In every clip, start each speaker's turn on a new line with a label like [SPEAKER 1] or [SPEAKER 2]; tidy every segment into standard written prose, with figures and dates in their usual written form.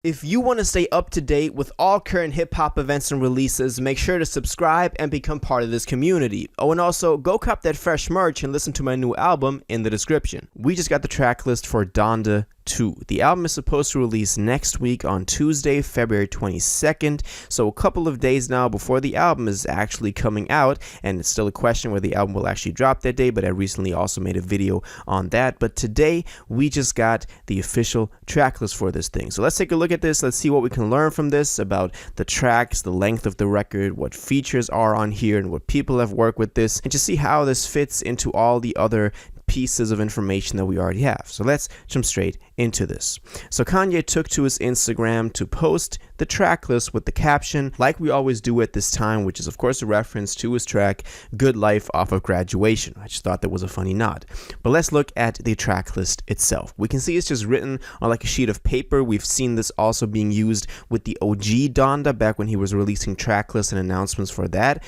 [SPEAKER 1] If you want to stay up to date with all current hip-hop events and releases, make sure to subscribe and become part of this community. Oh, and also, go cop that fresh merch and listen to my new album in the description. We just got the track list for Donda 2. The album is supposed to release next week on Tuesday, February 22nd, so a couple of days now before the album is actually coming out, and it's still a question whether the album will actually drop that day, but I recently also made a video on that. But today, we just got the official track list for this thing. So let's take a look at this. Let's see what we can learn from this about the tracks, the length of the record, what features are on here, and what people have worked with this, and just see how this fits into all the other pieces of information that we already have. So let's jump straight into this. So Kanye took to his Instagram to post the track list with the caption, like we always do at this time, which is of course a reference to his track Good Life off of Graduation. I just thought that was a funny nod. But let's look at the track list itself. We can see it's just written on like a sheet of paper. We've seen this also being used with the OG Donda back when he was releasing track lists and announcements for that.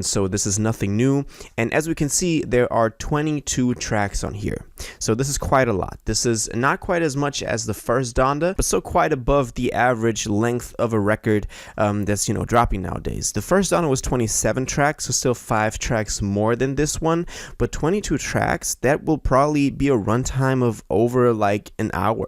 [SPEAKER 1] So this is nothing new. And as we can see, there are 22 tracks on here. So this is quite a lot. This is not quite as much as the first Donda, but still quite above the average length of a record that's, dropping nowadays. The first Donda was 27 tracks, so still 5 tracks more than this one, but 22 tracks, that will probably be a runtime of over like an hour.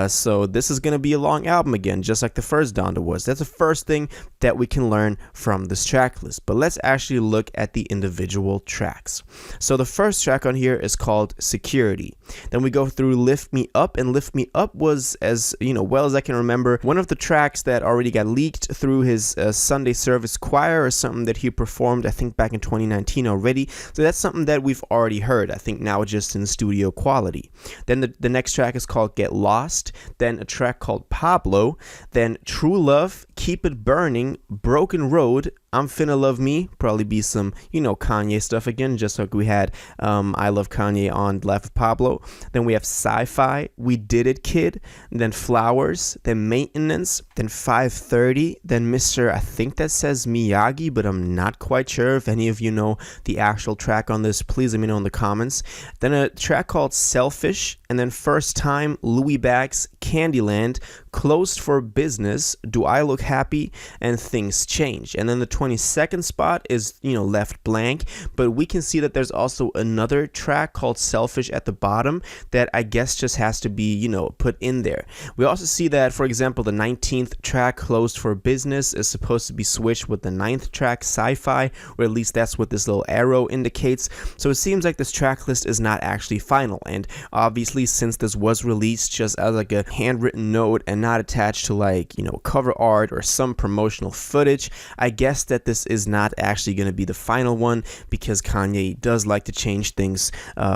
[SPEAKER 1] So this is going to be a long album again, just like the first Donda was. That's the first thing that we can learn from this track list. But let's actually look at the individual tracks. So the first track on here is called Security. Then we go through Lift Me Up, and Lift Me Up was, as well as I can remember, one of the tracks that already got leaked through his Sunday service choir, or something that he performed I think back in 2019 already. So that's something that we've already heard, I think now just in studio quality. Then the next track is called Get Lost, then a track called Pablo, then True Love, Keep It Burning, Broken Road, I'm Finna Love Me, probably be some, Kanye stuff again, just like we had I Love Kanye on Life of Pablo. Then we have Sci-Fi, We Did It Kid, then Flowers, then Maintenance, then 530, then Mr. I think that says Miyagi, but I'm not quite sure. If any of you know the actual track on this, please let me know in the comments. Then a track called Selfish, and then First Time, Louis Bax, Candyland, Closed for Business, Do I Look Happy, and Things Change. And then the 22nd spot is, left blank, but we can see that there's also another track called Selfish at the bottom that I guess just has to be, put in there. We also see that, for example, the 19th track, Closed for Business, is supposed to be switched with the 9th track, Sci-Fi, or at least that's what this little arrow indicates. So it seems like this track list is not actually final, and obviously since this was released just as like a handwritten note and not attached to like, cover art or some promotional footage, I guess that this is not actually going to be the final one, because Kanye does like to change things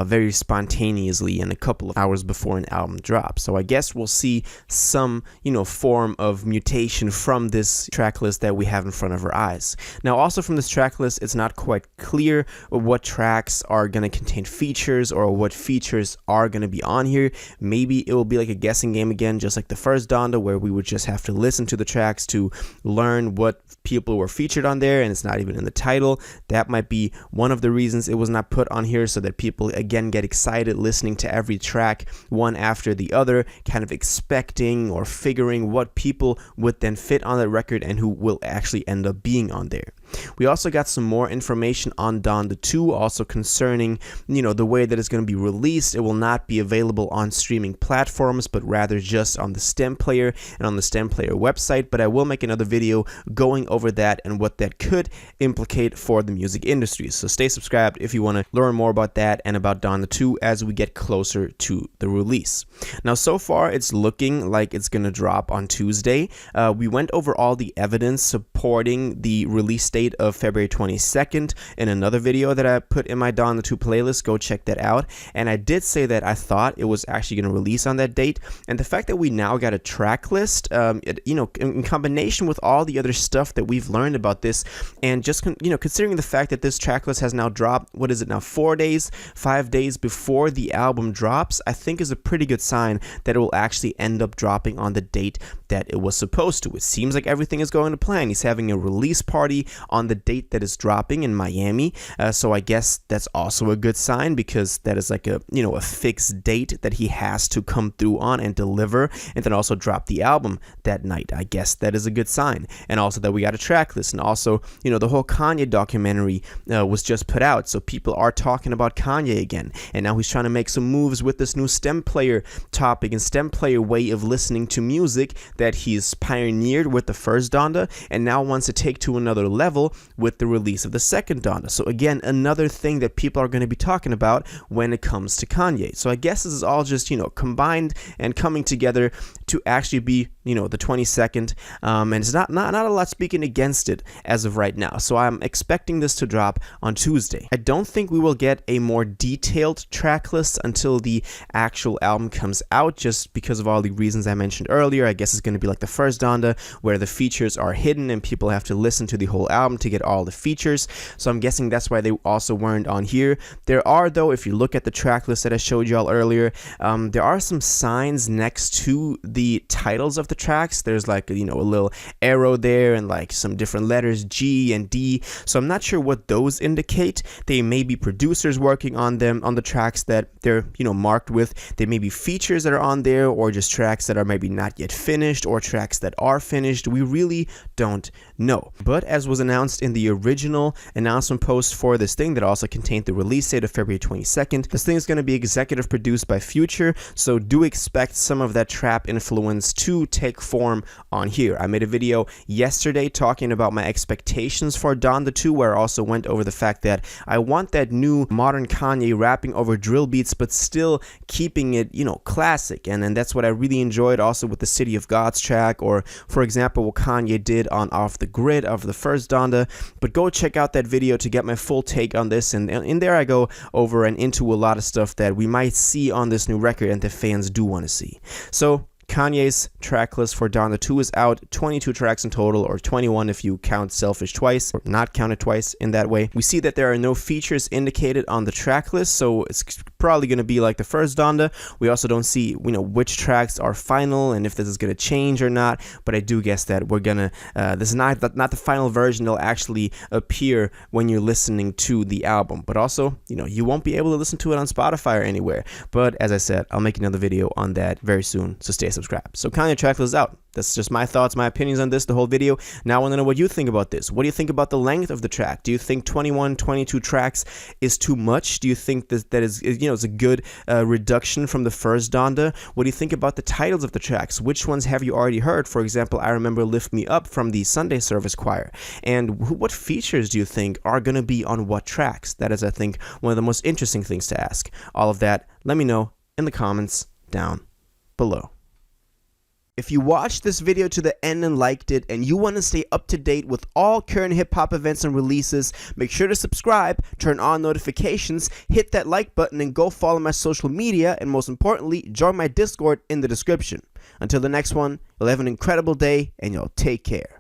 [SPEAKER 1] very spontaneously in a couple of hours before an album drops. So I guess we'll see some, form of mutation from this track list that we have in front of our eyes. Now, also from this track list, it's not quite clear what tracks are going to contain features or what features are going to be on here. Maybe it will be like a guessing game again, just like the first Donda, where we would just have to listen to the tracks to learn what people were featured on there, and it's not even in the title. That might be one of the reasons it was not put on here, so that people again get excited listening to every track one after the other, kind of expecting or figuring what people would then fit on the record and who will actually end up being on there. We also got some more information on Donda 2, also concerning, the way that it's going to be released. It will not be available on streaming platforms, but rather just on the STEM player and on the STEM player website. But I will make another video going over that and what that could implicate for the music industry. So stay subscribed if you want to learn more about that and about Donda 2 as we get closer to the release. Now, so far, it's looking like it's going to drop on Tuesday. We went over all the evidence supporting the release date of February 22nd in another video that I put in my Donda 2 playlist. Go check that out. And I did say that I thought it was actually going to release on that date. And the fact that we now got a track list, in combination with all the other stuff that we've learned about this, and just, considering the fact that this track list has now dropped, 5 days before the album drops, I think is a pretty good sign that it will actually end up dropping on the date that it was supposed to. It seems like everything is going to plan. He's having a release party on the date that is dropping in Miami. So I guess that's also a good sign, because that is like a fixed date that he has to come through on and deliver, and then also drop the album that night. I guess that is a good sign. And also that we got a track list, and also the whole Kanye documentary was just put out, so people are talking about Kanye again, and now he's trying to make some moves with this new stem player topic and stem player way of listening to music that he's pioneered with the first Donda, and now wants to take to another level with the release of the second Donda. So again, another thing that people are going to be talking about when it comes to Kanye. So I guess this is all just combined and coming together to actually be the 22nd, and it's not a lot speaking against it as of right now. So I'm expecting this to drop on Tuesday. I don't think we will get a more detailed track list until the actual album comes out, just because of all the reasons I mentioned earlier. I guess it's going to be like the first Donda, where the features are hidden and people have to listen to the whole album to get all the features. So I'm guessing that's why they also weren't on here. There are, though, if you look at the track list that I showed y'all earlier, there are some signs next to the titles of the tracks. There's like a little arrow there and like some different letters, G and D. So I'm not sure what those indicate. They may be producers working on them, on the tracks that they're marked with. They may be features that are on there, or just tracks that are maybe not yet finished, or tracks that are finished. We really don't know. But as was announced in the original announcement post for this thing that also contained the release date of February 22nd, this thing is going to be executive produced by Future, so do expect some of that trap influence to take form on here. I made a video yesterday talking about my expectations for Donda 2, where I also went over the fact that I want that new modern Kanye rapping over drill beats, but still keeping it, classic. And that's what I really enjoyed also with the City of Gods track, or for example what Kanye did on Off the Grid of the first Donda. But go check out that video to get my full take on this, and in there I go over and into a lot of stuff that we might see on this new record and the fans do want to see. So Kanye's track list for Donda 2 is out, 22 tracks in total, or 21 if you count Selfish twice, or not count it twice in that way. We see that there are no features indicated on the track list, so it's probably going to be like the first Donda. We also don't see, which tracks are final and if this is going to change or not, but I do guess that we're going to, this is not the final version. They'll actually appear when you're listening to the album, but also, you won't be able to listen to it on Spotify or anywhere. But as I said, I'll make another video on that very soon, so stay subscribed. So Kanye tracklist is out. That's just my thoughts, my opinions on this, the whole video. Now I want to know what you think about this. What do you think about the length of the track? Do you think 21, 22 tracks is too much? Do you think that is it's a good reduction from the first Donda? What do you think about the titles of the tracks? Which ones have you already heard? For example, I remember Lift Me Up from the Sunday Service Choir. And what features do you think are going to be on what tracks? That is, I think, one of the most interesting things to ask. All of that, let me know in the comments down below. If you watched this video to the end and liked it, and you want to stay up to date with all current hip-hop events and releases, make sure to subscribe, turn on notifications, hit that like button, and go follow my social media, and most importantly, join my Discord in the description. Until the next one, you'll have an incredible day, and you'll take care.